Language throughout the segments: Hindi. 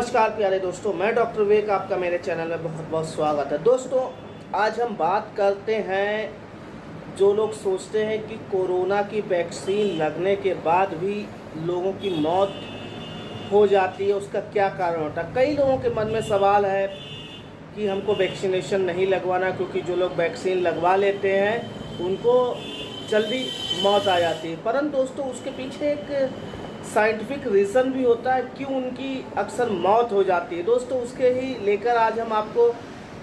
नमस्कार प्यारे दोस्तों, मैं डॉक्टर विवेक, आपका मेरे चैनल में बहुत बहुत स्वागत है। दोस्तों, आज हम बात करते हैं जो लोग सोचते हैं कि कोरोना की वैक्सीन लगने के बाद भी लोगों की मौत हो जाती है, उसका क्या कारण होता है। कई लोगों के मन में सवाल है कि हमको वैक्सीनेशन नहीं लगवाना, क्योंकि जो लोग वैक्सीन लगवा लेते हैं उनको जल्दी मौत आ जाती है। परंतु दोस्तों, उसके पीछे एक साइंटिफिक रीज़न भी होता है क्यों उनकी अक्सर मौत हो जाती है। दोस्तों, उसके ही लेकर आज हम आपको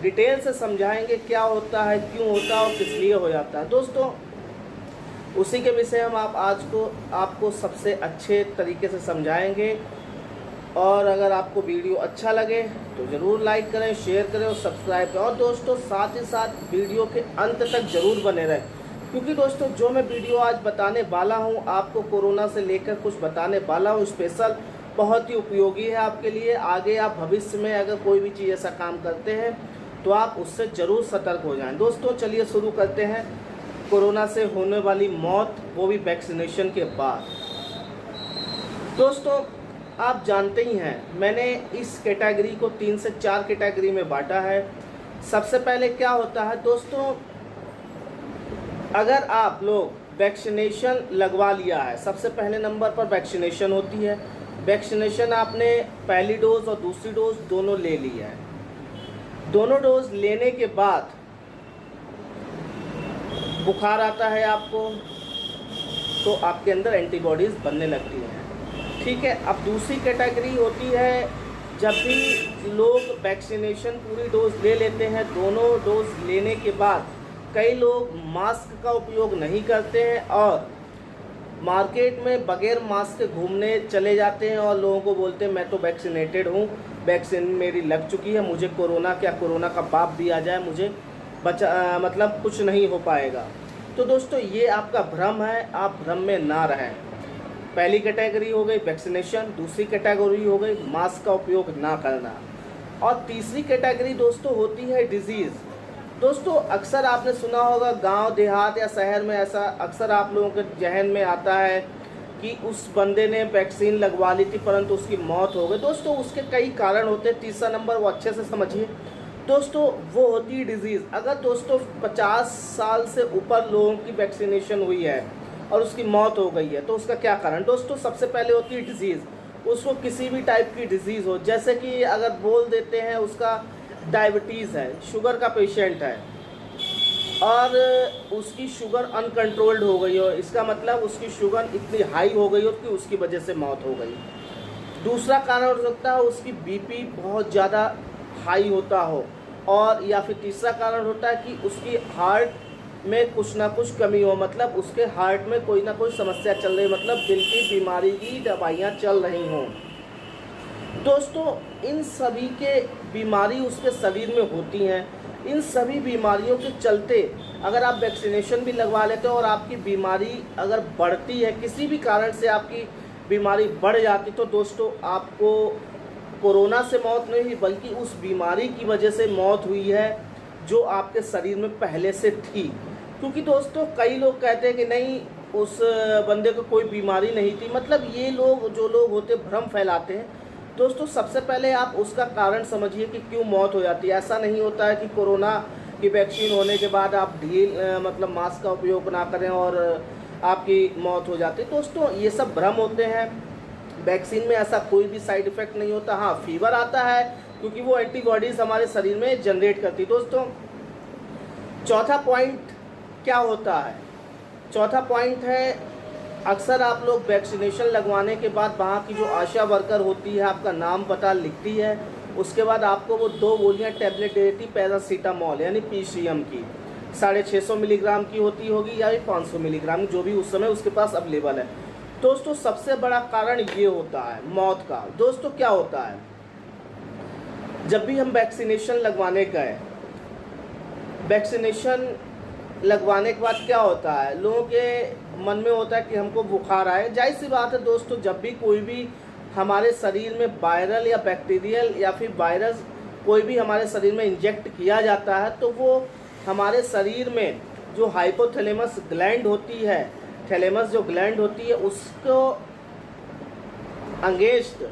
डिटेल से समझाएंगे क्या होता है, क्यों होता है और किस लिए हो जाता है। दोस्तों, उसी के विषय हम आपको सबसे अच्छे तरीके से समझाएंगे। और अगर आपको वीडियो अच्छा लगे तो ज़रूर लाइक करें, शेयर करें और सब्सक्राइब करें। और दोस्तों, साथ ही साथ वीडियो के अंत तक ज़रूर बने रहें, क्योंकि दोस्तों जो मैं वीडियो आज बताने वाला हूं, आपको कोरोना से लेकर कुछ बताने वाला हूं स्पेशल, बहुत ही उपयोगी है आपके लिए। आगे आप भविष्य में अगर कोई भी चीज़ ऐसा काम करते हैं तो आप उससे ज़रूर सतर्क हो जाएं। दोस्तों, चलिए शुरू करते हैं कोरोना से होने वाली मौत, वो भी वैक्सीनेशन के बाद। दोस्तों, आप जानते ही हैं, मैंने इस कैटेगरी को 3 से 4 कैटेगरी में बांटा है। सबसे पहले क्या होता है दोस्तों, अगर आप लोग वैक्सीनेशन लगवा लिया है, सबसे पहले नंबर पर वैक्सीनेशन होती है। वैक्सीनेशन आपने पहली डोज और दूसरी डोज दोनों ले ली है। दोनों डोज लेने के बाद बुखार आता है आपको, तो आपके अंदर एंटीबॉडीज़ बनने लगती हैं। ठीक है। अब दूसरी कैटेगरी होती है, जब भी लोग वैक्सीनेशन पूरी डोज ले लेते हैं, दोनों डोज लेने के बाद कई लोग मास्क का उपयोग नहीं करते हैं और मार्केट में बगैर मास्क के घूमने चले जाते हैं और लोगों को बोलते हैं मैं तो वैक्सीनेटेड हूँ, वैक्सीन मेरी लग चुकी है, मुझे कोरोना का बाप भी आ जाए, मुझे मतलब कुछ नहीं हो पाएगा। तो दोस्तों, ये आपका भ्रम है, आप भ्रम में ना रहें। पहली कैटेगरी हो गई वैक्सीनेशन, दूसरी कैटेगरी हो गई मास्क का उपयोग ना करना, और तीसरी कैटेगरी दोस्तों होती है डिजीज़। दोस्तों, अक्सर आपने सुना होगा गांव देहात या शहर में, ऐसा अक्सर आप लोगों के जहन में आता है कि उस बंदे ने वैक्सीन लगवा ली थी परंतु उसकी मौत हो गई। दोस्तों, उसके कई कारण होते हैं। तीसरा नंबर वो अच्छे से समझिए दोस्तों, वो होती है डिजीज़। अगर दोस्तों 50 साल से ऊपर लोगों की वैक्सीनेशन हुई है और उसकी मौत हो गई है, तो उसका क्या कारण। दोस्तों, सबसे पहले होती है डिजीज़। उसको किसी भी टाइप की डिजीज़ हो, जैसे कि अगर बोल देते हैं उसका डायबिटीज़ है, शुगर का पेशेंट है और उसकी शुगर अनकंट्रोल्ड हो गई हो, इसका मतलब उसकी शुगर इतनी हाई हो गई हो कि उसकी वजह से मौत हो गई। दूसरा कारण हो सकता है उसकी बीपी बहुत ज़्यादा हाई होता हो, और या फिर तीसरा कारण होता है कि उसकी हार्ट में कुछ ना कुछ कमी हो, मतलब उसके हार्ट में कोई ना कोई समस्या चल रही, मतलब दिल की बीमारी की दवाइयाँ चल रही हों। दोस्तों, इन सभी के बीमारी उसके शरीर में होती हैं। इन सभी बीमारियों के चलते अगर आप वैक्सीनेशन भी लगवा लेते हो और आपकी बीमारी अगर बढ़ती है, किसी भी कारण से आपकी बीमारी बढ़ जाती, तो दोस्तों आपको कोरोना से मौत नहीं हुई, बल्कि उस बीमारी की वजह से मौत हुई है जो आपके शरीर में पहले से थी। क्योंकि दोस्तों, कई लोग कहते हैं कि नहीं, उस बंदे को कोई बीमारी नहीं थी। मतलब ये जो लोग होते भ्रम फैलाते हैं। दोस्तों, सबसे पहले आप उसका कारण समझिए कि क्यों मौत हो जाती है। ऐसा नहीं होता है कि कोरोना की वैक्सीन होने के बाद आप मतलब मास्क का उपयोग ना करें और आपकी मौत हो जाती है। दोस्तों, ये सब भ्रम होते हैं। वैक्सीन में ऐसा कोई भी साइड इफ़ेक्ट नहीं होता। हाँ, फीवर आता है क्योंकि वो एंटीबॉडीज़ हमारे शरीर में जनरेट करती। दोस्तों, चौथा पॉइंट क्या होता है। चौथा पॉइंट है, अक्सर आप लोग वैक्सीनेशन लगवाने के बाद वहाँ की जो आशा वर्कर होती है आपका नाम पता लिखती है, उसके बाद आपको वो 2 गोलियाँ टैबलेट दे देती, पैरासीटामॉल यानी PCM की, 650 मिलीग्राम की होती होगी या 500 मिलीग्राम, जो भी उस समय उसके पास अवेलेबल है। दोस्तों, सबसे बड़ा कारण ये होता है मौत का। दोस्तों, क्या होता है, जब भी हम वैक्सीनेशन लगवाने गए, वैक्सीनेशन लगवाने के बाद क्या होता है, लोगों के मन में होता है कि हमको बुखार आए। जाहिर सी बात है दोस्तों, जब भी कोई भी हमारे शरीर में वायरल या बैक्टीरियल या फिर वायरस कोई भी हमारे शरीर में इंजेक्ट किया जाता है, तो वो हमारे शरीर में जो हाइपोथैलेमस ग्लैंड होती है, थैलेमस जो ग्लैंड होती है, उसको अगेंस्ट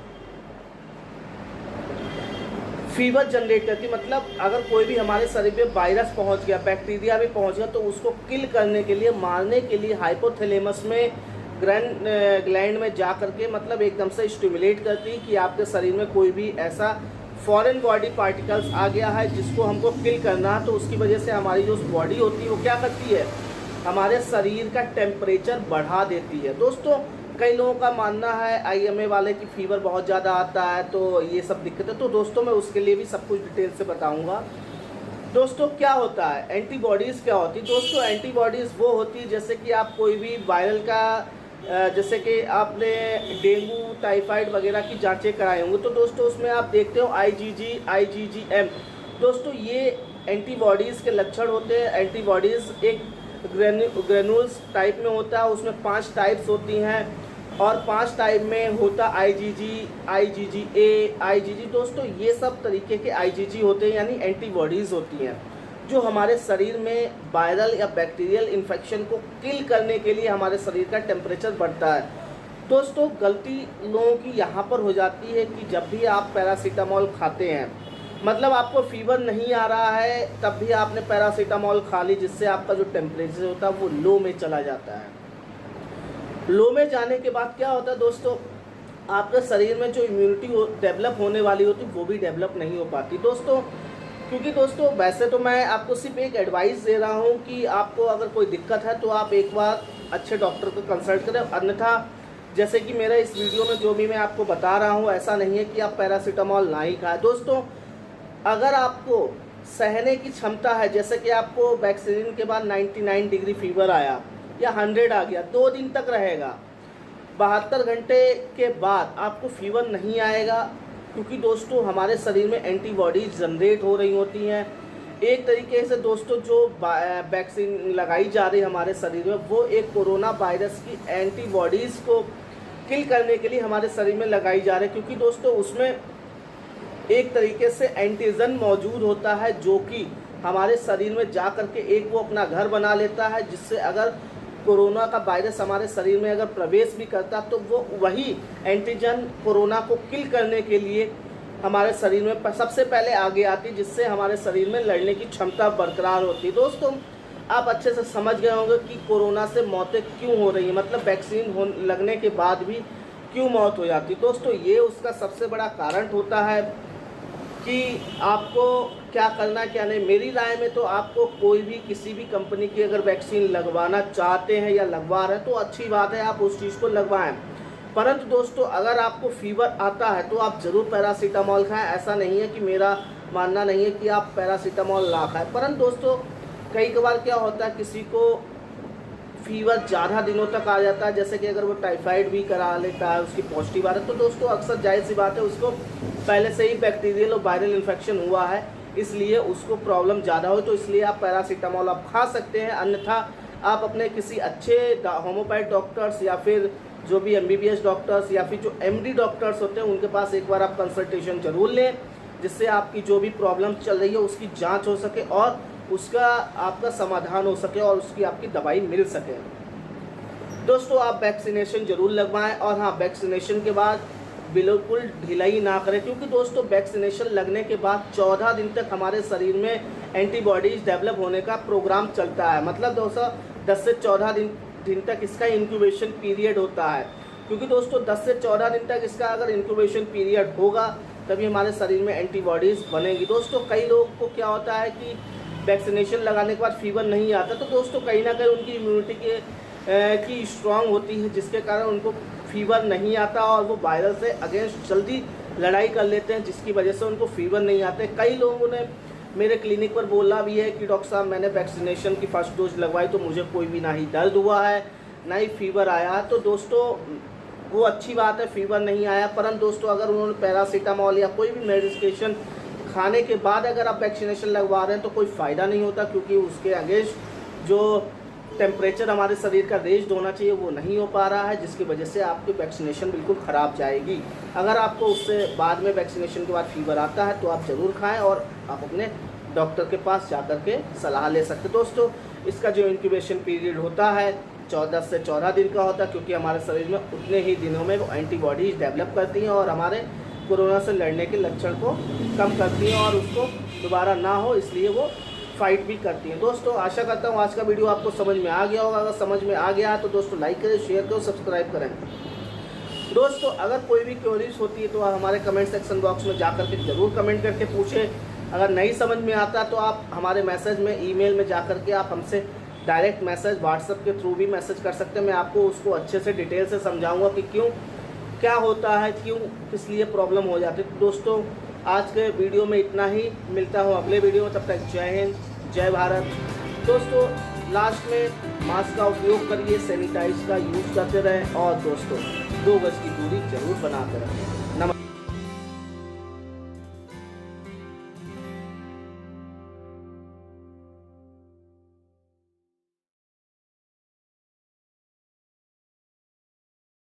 फीवर जनरेट करती, मतलब अगर कोई भी हमारे शरीर में वायरस पहुंच गया, बैक्टीरिया भी पहुंच गया, तो उसको किल करने के लिए, मारने के लिए हाइपोथैलेमस में ग्लैंड में जा करके मतलब एकदम से स्टिमुलेट करती है कि आपके शरीर में कोई भी ऐसा फॉरेन बॉडी पार्टिकल्स आ गया है जिसको हमको किल करना है। तो उसकी वजह से हमारी जो बॉडी होती है वो क्या करती है, हमारे शरीर का टेम्परेचर बढ़ा देती है। दोस्तों कई लोगों का मानना है IMA वाले की फीवर बहुत ज़्यादा आता है, तो ये सब दिक्कत है। तो दोस्तों मैं उसके लिए भी सब कुछ डिटेल से बताऊंगा। दोस्तों क्या होता है, एंटीबॉडीज़ क्या होती है। दोस्तों एंटीबॉडीज़ वो होती है जैसे कि आप कोई भी वायरल का जैसे कि आपने डेंगू टाइफाइड वगैरह की जांचें कराई होंगी, तो दोस्तों उसमें आप देखते हो IgG IgM। दोस्तों ये एंटीबॉडीज़ के लक्षण होते हैं। एंटीबॉडीज़ एक ग्रेन्यूल्स टाइप में होता है, उसमें 5 टाइप्स होती हैं और 5 टाइप में होता IgG IgGA IgG। दोस्तों ये सब तरीके के IgG होते हैं, यानी एंटीबॉडीज़ होती हैं जो हमारे शरीर में वायरल या बैक्टीरियल इन्फेक्शन को किल करने के लिए हमारे शरीर का टेम्परेचर बढ़ता है। दोस्तों गलती लोगों की यहाँ पर हो जाती है कि जब भी आप पैरासीटामॉल खाते हैं, मतलब आपको फीवर नहीं आ रहा है, तब भी आपने पैरासीटामॉल खा ली, जिससे आपका जो टेम्परेचर होता है वो लो में चला जाता है। लो में जाने के बाद क्या होता है दोस्तों, आपके शरीर में जो इम्यूनिटी डेवलप होने वाली होती है वो भी डेवलप नहीं हो पाती। दोस्तों क्योंकि दोस्तों वैसे तो मैं आपको सिर्फ एक एडवाइस दे रहा हूँ कि आपको अगर कोई दिक्कत है तो आप एक बार अच्छे डॉक्टर को कंसल्ट करें, अन्यथा जैसे कि मेरा इस वीडियो में जो भी मैं आपको बता रहा हूँ ऐसा नहीं है कि आप पैरासीटामॉल ना ही खाएं। दोस्तों अगर आपको सहने की क्षमता है, जैसे कि आपको वैक्सीन के बाद 99 डिग्री फीवर आया या 100 आ गया, 2 दिन तक रहेगा, 72 घंटे के बाद आपको फीवर नहीं आएगा, क्योंकि दोस्तों हमारे शरीर में एंटीबॉडीज जनरेट हो रही होती हैं। एक तरीके से दोस्तों जो वैक्सीन लगाई जा रही है हमारे शरीर में, वो एक कोरोना वायरस की एंटीबॉडीज़ को किल करने के लिए हमारे शरीर में लगाई जा रही है, क्योंकि दोस्तों उसमें एक तरीके से एंटीजन मौजूद होता है जो कि हमारे शरीर में जा करके एक वो अपना घर बना लेता है, जिससे अगर कोरोना का वायरस हमारे शरीर में अगर प्रवेश भी करता तो वो वही एंटीजन कोरोना को किल करने के लिए हमारे शरीर में सबसे पहले आगे आती, जिससे हमारे शरीर में लड़ने की क्षमता बरकरार होती। दोस्तों आप अच्छे से समझ गए होंगे कि कोरोना से मौतें क्यों हो रही हैं, मतलब वैक्सीन लगने के बाद भी क्यों मौत हो जाती। दोस्तों ये उसका सबसे बड़ा कारण होता है कि आपको क्या करना क्या नहीं। मेरी राय में तो आपको कोई भी किसी भी कंपनी की अगर वैक्सीन लगवाना चाहते हैं या लगवा रहे हैं तो अच्छी बात है, आप उस चीज़ को लगवाएं। परंतु दोस्तों अगर आपको फीवर आता है तो आप ज़रूर पैरासीटामॉल खाएं। ऐसा नहीं है कि मेरा मानना नहीं है कि आप पैरासीटामॉल ना खाएं, परंतु दोस्तों कई बार क्या होता है किसी को फीवर ज़्यादा दिनों तक आ जाता है, जैसे कि अगर वो टाइफाइड भी करा लेता है, उसकी पॉजिटिव आ रहा है, तो दोस्तों अक्सर जाहिर सी बात है उसको पहले से ही बैक्टीरियल और वायरल इन्फेक्शन हुआ है, इसलिए उसको प्रॉब्लम ज़्यादा हो। तो इसलिए आप पैरासीटामॉल आप खा सकते हैं, अन्यथा आप अपने किसी अच्छे होम्योपैथ डॉक्टर्स या फिर जो भी MBBS डॉक्टर्स या फिर जो MD डॉक्टर्स होते हैं उनके पास एक बार आप कंसल्टेशन ज़रूर लें, जिससे आपकी जो भी प्रॉब्लम चल रही है उसकी जाँच हो सके और उसका आपका समाधान हो सके और उसकी आपकी दवाई मिल सके। दोस्तों आप वैक्सीनेशन ज़रूर लगवाएं, और हाँ वैक्सीनेशन के बाद बिल्कुल ढिलाई ना करें, क्योंकि दोस्तों वैक्सीनेशन लगने के बाद 14 दिन तक हमारे शरीर में एंटीबॉडीज़ डेवलप होने का प्रोग्राम चलता है। मतलब दोस्तों 10 से 14 दिन तक इसका इंक्यूबेशन पीरियड होता है, क्योंकि दोस्तों 10 से 14 दिन तक इसका अगर इंक्यूबेशन पीरियड होगा तभी हमारे शरीर में एंटीबॉडीज़ बनेगी। दोस्तों कई लोगों को क्या होता है कि वैक्सीनेशन लगाने के बाद फीवर नहीं आता, तो दोस्तों कहीं ना कहीं उनकी इम्यूनिटी की स्ट्रांग होती है, जिसके कारण उनको फीवर नहीं आता और वो वायरस से अगेंस्ट जल्दी लड़ाई कर लेते हैं, जिसकी वजह से उनको फीवर नहीं आते। कई लोगों ने मेरे क्लिनिक पर बोला भी है कि डॉक्टर साहब मैंने वैक्सीनेशन की फर्स्ट डोज लगवाई तो मुझे कोई भी ना ही दर्द हुआ है ना ही फीवर आया। तो दोस्तों वो अच्छी बात है, फीवर नहीं आया, परंतु दोस्तों अगर उन्होंने पैरासीटामॉल या कोई भी मेडिकेशन खाने के बाद अगर आप वैक्सीनेशन लगवा रहे हैं तो कोई फ़ायदा नहीं होता, क्योंकि उसके अगेंस्ट जो टेम्परेचर हमारे शरीर का रेज्ड होना चाहिए वो नहीं हो पा रहा है, जिसकी वजह से आपकी वैक्सीनेशन बिल्कुल ख़राब जाएगी। अगर आपको उससे बाद में वैक्सीनेशन के बाद फीवर आता है तो आप ज़रूर खाएं और आप अपने डॉक्टर के पास जा कर के सलाह ले सकते। दोस्तों इसका जो इंक्यूबेशन पीरियड होता है 14 से 14 दिन का होता है, क्योंकि हमारे शरीर में उतने ही दिनों में वो एंटीबॉडीज़ डेवलप करती हैं और हमारे कोरोना से लड़ने के लक्षण को कम करती हैं और उसको दोबारा ना हो इसलिए वो फाइट भी करती हैं। दोस्तों आशा करता हूँ आज का वीडियो आपको समझ में आ गया होगा। अगर समझ में आ गया तो दोस्तों लाइक करें, शेयर करें, सब्सक्राइब करें। दोस्तों अगर कोई भी क्वेरीज होती है तो आप हमारे कमेंट सेक्शन बॉक्स में जा करके ज़रूर कमेंट करके पूछें। अगर नहीं समझ में आता तो आप हमारे मैसेज में ईमेल में जा करके आप हमसे डायरेक्ट मैसेज व्हाट्सएप के थ्रू भी मैसेज कर सकते हैं। मैं आपको उसको अच्छे से डिटेल से समझाऊंगा कि क्यों क्या होता है, क्यों किस लिए प्रॉब्लम हो जाती है। तो दोस्तों आज के वीडियो में इतना ही, मिलता हूँ अगले वीडियो में। तब तक जय हिंद, जय भारत। दोस्तों लास्ट में मास्क का उपयोग करिए, सैनिटाइज का यूज़ करते रहें और दोस्तों 2 गज की दूरी जरूर बनाते रहें।